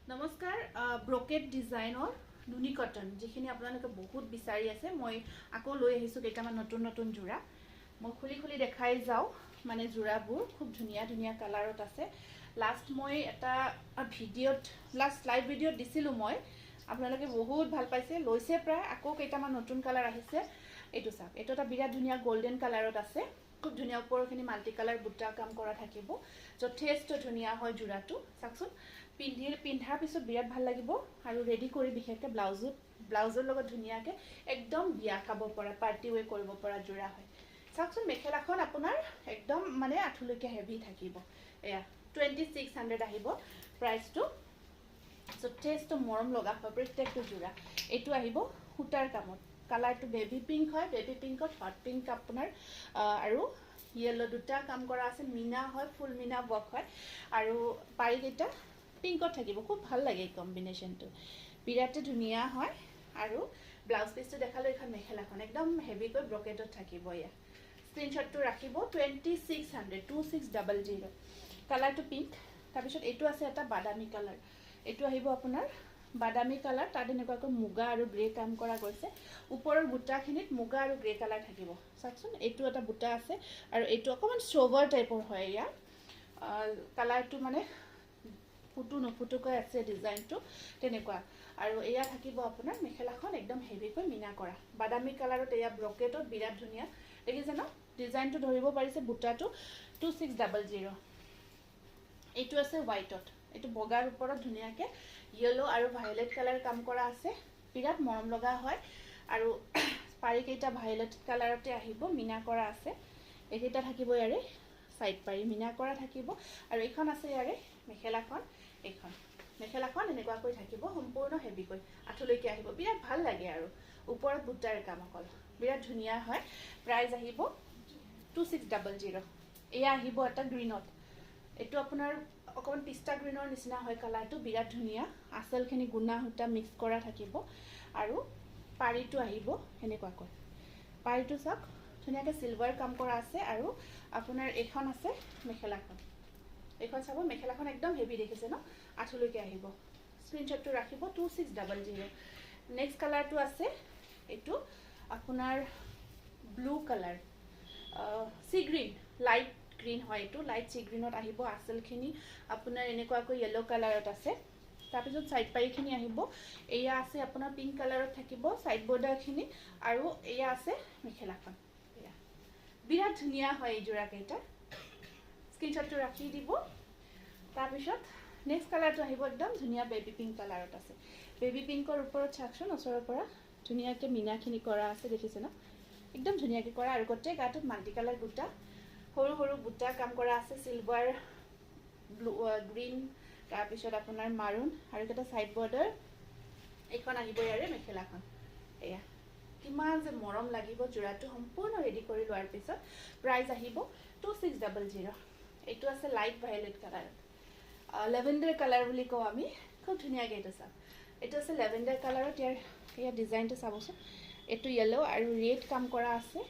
নমস্কাৰ ব্ৰকেট ডিজাইনৰ নুনি কটন যিখিনি আপোনালোকে বহুত বিচাৰি আছে মই আকৌ লৈ আহিছোঁ কেইটামান নতুন নতুন যোৰা মই খুলি খুলি দেখাই যাওঁ মানে যোৰাবোৰ খুব ধুনীয়া ধুনীয়া কালাৰত আছে লাষ্ট মই এটা ভিডিঅ'ত লাষ্ট লাইভ ভিডিঅ'ত দিছিলোঁ মই আপোনালোকে বহুত ভাল পাইছে লৈছে প্ৰায় আকৌ কেইটামান নতুন কালাৰ আহিছে এইটো চাওক এইটো এটা বিৰাট ধুনীয়া গোল্ডেন কালাৰত আছে খুব ধুনীয়া ওপৰখিনি মাল্টি কালাৰ বুটা কাম কৰা থাকিব যথেষ্ট ধুনীয়া হয় যোৰাটো চাওকচোন পিন্ধাৰ পিছত বিৰাট ভাল লাগিব আৰু ৰেডি কৰি বিশেষকৈ ব্লাউজৰ লগত ধুনীয়াকৈ একদম বিয়া খাব পৰা পাৰ্টি ৱেৰ কৰিব পৰা যোৰা হয় চাওকচোন মেখেলাখন আপোনাৰ একদম মানে আঁঠুলৈকে হেভি থাকিব এয়া 2600 আহিব প্ৰাইচটো যথেষ্ট মৰম লগা হয় প্ৰত্যেকটো যোৰা এইটো আহিব সূতাৰ কামত কালাৰটো বেবি পিংক হয় বেবি পিংকত হট পিংক আপোনাৰ আৰু য়েলো দুটা কাম কৰা আছে মিনা হয় ফুল মিনা ৱৰ্ক হয় আৰু পাৰিকেইটা পিংকত থাকিব খুব ভাল লাগে এই কম্বিনেশ্যনটো বিৰাট ধুনীয়া হয় আৰু ব্লাউজ পিচটো দেখালো এখন মেখেলাখন একদম হেভিকৈ ব্ৰকেটত থাকিব এয়া স্ক্ৰীনশ্বটটো ৰাখিব 2600 2600 কালাৰটো পিংক তাৰপিছত এইটো আছে এটা বাদামী কালাৰ এইটো আহিব আপোনাৰ বাদামী কালাৰ তাত এনেকুৱাকৈ মুগা আৰু গ্ৰে কাম কৰা গৈছে ওপৰৰ বুটাখিনিত মুগা আৰু গ্ৰে কালাৰ থাকিব চাওকচোন এইটো এটা বুটা আছে আৰু এইটো অকণমান শ্ৰ'ভাৰ টাইপৰ হয় ইয়াৰ কালাৰটো মানে ফুটো নুফুটোকৈ আছে ডিজাইনটো তেনেকুৱা আৰু এয়া থাকিব আপোনাৰ মেখেলাখন একদম হেভিকৈ মিনা কৰা বাদামী কালাৰত এয়া ব্ৰকেটত বিৰাট ধুনীয়া দেখিছে ন ডিজাইনটো ধৰিব পাৰিছে বুটাটো 2600 এইটো আছে হোৱাইটত এইটো বগাৰ ওপৰত ধুনীয়াকৈ য়েলো আৰু ভায়োলেট কালাৰ কাম কৰা আছে বিৰাট মৰম লগা হয় আৰু পাৰিকেইটা ভায়োলেট কালাৰতে আহিব মিনা কৰা আছে এইকেইটা থাকিব ইয়াৰে সাইড পাৰি মিনা কৰা থাকিব আৰু এইখন আছে ইয়াৰে মেখেলাখন এইখন মেখেলাখন এনেকুৱাকৈ থাকিব সম্পূৰ্ণ হেভিকৈ আঁঠুলৈকে আহিব বিৰাট ভাল লাগে আৰু ওপৰত বুটাৰ কাম অকল বিৰাট ধুনীয়া হয় প্ৰাইচ আহিব 2600 এয়া আহিব এটা গ্ৰীণত এইটো আপোনাৰ অকণমান পিষ্টা গ্ৰীণৰ নিচিনা হয় কালাৰটো বিৰাট ধুনীয়া আঁচলখিনি গুণা সূতা মিক্স কৰা থাকিব আৰু পাৰিটো আহিব এনেকুৱাকৈ পাৰিটো চাওক ধুনীয়াকৈ চিলভাৰ কাম কৰা আছে আৰু আপোনাৰ এইখন আছে মেখেলাখন এইখন চাব মেখেলাখন একদম হেভি দেখিছে ন আঁঠুলৈকে আহিব স্ক্ৰীনশ্বটটো ৰাখিব 2600 নেক্সট কালাৰটো আছে এইটো আপোনাৰ ব্লু কালাৰ সি গ্ৰীণ লাইট গ্ৰীণ হয় এইটো লাইট সি গ্ৰীণত আহিব আঁচলখিনি আপোনাৰ এনেকুৱাকৈ য়েলো কালাৰত আছে তাৰপিছত সাইড পাৰিখিনি আহিব এয়া আছে আপোনাৰ পিংক কালাৰত থাকিব সাইড বৰ্ডাৰখিনি আৰু এয়া আছে মেখেলাখন এয়া বিৰাট ধুনীয়া হয় এই যোৰাকেইটা স্ক্ৰীনশ্বটটো ৰাখি দিব তাৰপিছত নেক্সট কালাৰটো আহিব একদম ধুনীয়া বেবি পিংক কালাৰত আছে বেবি পিংকৰ ওপৰত চাওকচোন ওচৰৰ পৰা ধুনীয়াকৈ মিনাখিনি কৰা আছে দেখিছে ন একদম ধুনীয়াকৈ কৰা আৰু গোটেই গাটোত মাল্টি কালাৰ বুটা সৰু সৰু বুটা কাম কৰা আছে চিলভাৰ ব্লু গ্ৰীণ তাৰপিছত আপোনাৰ মাৰুন আৰু এটা সাইড বৰ্ডাৰ এইখন আহিব ইয়াৰে মেখেলাখন এয়া কিমান যে মৰম লাগিব যোৰাটো সম্পূৰ্ণ ৰেডি কৰি লোৱাৰ পিছত প্ৰাইচ আহিব 2600 এইটো আছে light violet colour lavender colour বুলি কওঁ আমি খুব ধুনীয়াকৈ এইটো চাওক এইটো আছে লেভেণ্ডাৰ কালাৰত ইয়াৰ ডিজাইনটো চাবচোন এইটো য়েলো আৰু ৰেড কাম কৰা আছে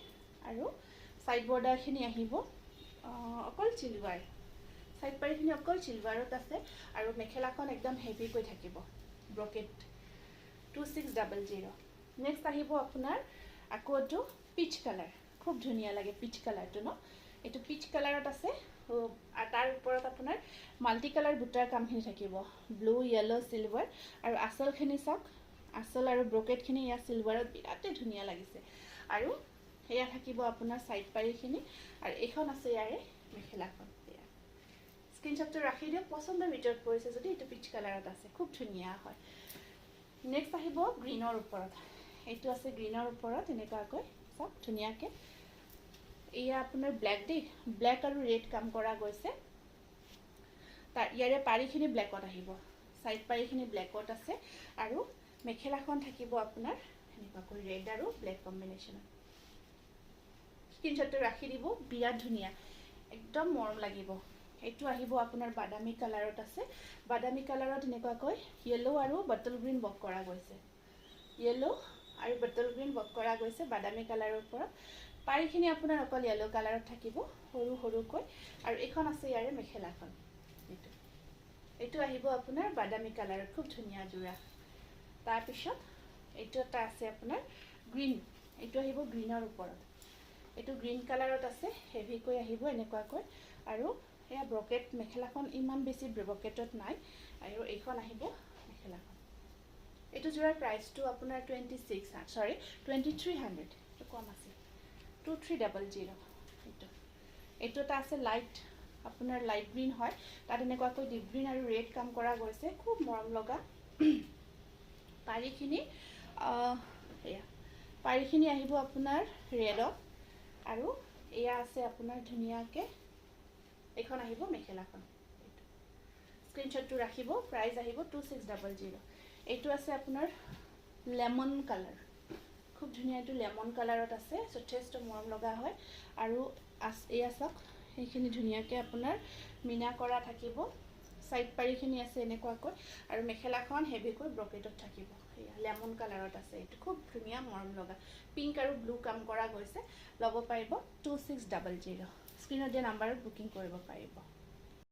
আৰু সাইড বৰ্ডাৰখিনি আহিব অকল চিলভাৰ সাইড পাৰিখিনি অকল চিলভাৰত আছে আৰু মেখেলাখন একদম হেভিকৈ থাকিব ব্ৰকেট 2600 নেক্সট আহিব আপোনাৰ আকৌ এইটো পিচ কালাৰ খুব ধুনীয়া লাগে পিচ কালাৰটো ন এইটো পিচ কালাৰত আছে আৰু তাৰ ওপৰত আপোনাৰ মাল্টি কালাৰ বুটাৰ কামখিনি থাকিব ব্লু য়েলো চিলভাৰ আৰু আঁচলখিনি চাওক আঁচল আৰু ব্ৰকেটখিনি ইয়াত চিলভাৰত বিৰাটেই ধুনীয়া লাগিছে আৰু এয়া থাকিব আপোনাৰ সাইড পাৰিখিনি আৰু এইখন আছে ইয়াৰে মেখেলাখন এয়া স্ক্ৰীনশ্বটটো ৰাখি দিয়ক পচন্দৰ ভিতৰত পৰিছে যদি এইটো পিচ কালাৰত আছে খুব ধুনীয়া হয় নেক্সট আহিব গ্ৰীণৰ ওপৰত এইটো আছে গ্ৰীণৰ ওপৰত এনেকুৱাকৈ চাওক ধুনীয়াকৈ এয়া আপোনাৰ ব্লেক দেই ব্লেক আৰু ৰেড কাম কৰা গৈছে তাৰ ইয়াৰে পাৰিখিনি ব্লেকত আহিব সাইড পাৰিখিনি ব্লেকত আছে আৰু মেখেলাখন থাকিব আপোনাৰ এনেকুৱাকৈ ৰেড আৰু ব্লেক কম্বিনেশ্যনত স্ক্ৰীনশ্বটটো ৰাখি দিব বিৰাট ধুনীয়া একদম মৰম লাগিব এইটো আহিব আপোনাৰ বাদামী কালাৰত আছে বাদামী কালাৰত এনেকুৱাকৈ য়েলো আৰু বটল গ্ৰীণ ৱৰ্ক কৰা গৈছে য়েলো আৰু বটল গ্ৰীণ ৱৰ্ক কৰা গৈছে বাদামী কালাৰৰ ওপৰত পাৰিখিনি আপোনাৰ অকল য়েলো কালাৰত থাকিব সৰু সৰুকৈ আৰু এইখন আছে ইয়াৰে মেখেলাখন এইটো এইটো আহিব আপোনাৰ বাদামী কালাৰত, খুব ধুনীয়া যোৰা। তাৰপিছত এইটো এটা আছে আপোনাৰ গ্ৰীণ, এইটো আহিব গ্ৰীণৰ ওপৰত। এইটো গ্ৰীণ কালাৰত আছে, হেভিকৈ আহিব এনেকুৱাকৈ। আৰু এয়া ব্ৰকেট মেখেলাখন ইমান বেছি ব্ৰকেটত নাই। আৰু এইখন আহিব মেখেলাখন। এইটো যোৰাৰ প্ৰাইচটো আপোনাৰ 2300, এইটো কম আছে, 2300। এইটো এটা আছে লাইট, আপোনাৰ লাইট গ্ৰীণ হয়, তাত এনেকুৱাকৈ ডিপ গ্ৰীণ আৰু ৰেড কাম কৰা গৈছে, খুব মৰম লগা। পাৰিখিনি পাৰিখিনি আহিব আপোনাৰ ৰেডত। আৰু এয়া আছে আপোনাৰ ধুনীয়াকৈ, এইখন আহিব মেখেলাখন। স্ক্ৰীনশ্বটটো ৰাখিব, প্ৰাইচ আহিব 2600। এইটো আছে আপোনাৰ লেমন কালাৰ, খুব ধুনীয়া। এইটো লেমন কালাৰত আছে, যথেষ্ট মৰম লগা হয়। আৰু এয়া চাওক, সেইখিনি ধুনীয়াকৈ আপোনাৰ মিনা কৰা থাকিব। চাইড পাৰিখিনি আছে এনেকুৱাকৈ, আৰু মেখেলাখন হেভিকৈ ব্ৰকেটত থাকিব। এয়া লেমন কালাৰত আছে, এইটো খুব ধুনীয়া মৰম লগা। পিংক আৰু ব্লু কাম কৰা গৈছে। ল'ব পাৰিব 2600। স্ক্ৰীনত দিয়া নাম্বাৰত বুকিং কৰিব পাৰিব।